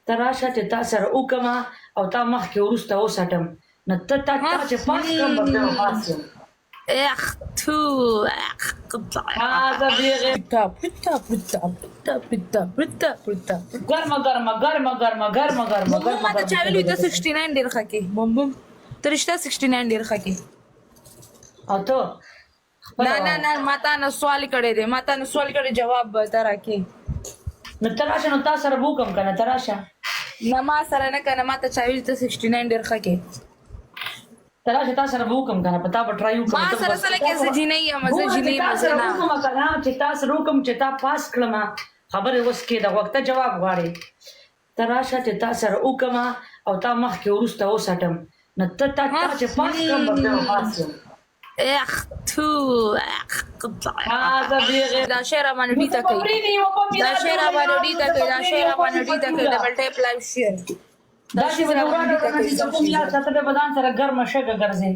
ته راشه چې تا سره وکړمه او تا مخکې وروسته وسټم نو ته چې پاس کړم به بیا به پاس یم اخ تو اخ زه بیغې ګرمه ګرمه ګرمه ګرمه ګرمه ګرمه ګرمه ما ته چا ویلي ته 69 ډېر ښه کې بم بم ته رښتیا 69 ډېر ښه کې او ته نه ما تا نه سوال کړی دی ما تا نه سوال کړی جواب به ته راکې نو ته راشه نو تا سره به وکړم که نه ته راشه نه ما سره نه که نه ما ته چا ویلي ته 69 ډېر ښه کې ته راشه تا سره به وکړم که نه په تا به ټرای وکړم ما سره سره کې زه جینۍ یم زه جینۍ یم زه نه چې تا سره وکړم چې تا پاس کړم خبرې اوس کېده غوږ ته جواب غواړې ته راشه چې تا سره وکړم او تا مخکې وروسته وسټم نو ته چې پاس کړم به بیا به پاس یم اخ تو اخ زه بیغې دا شعر باندې ډیته کوي دا شعر باندې ډیته کوي دا شعر باندې ډیته کوي ډبل ټیپ لایو شیر دا چې ورانه چې کوم یا ساتل بدن سره ګرمه شګه ګرځي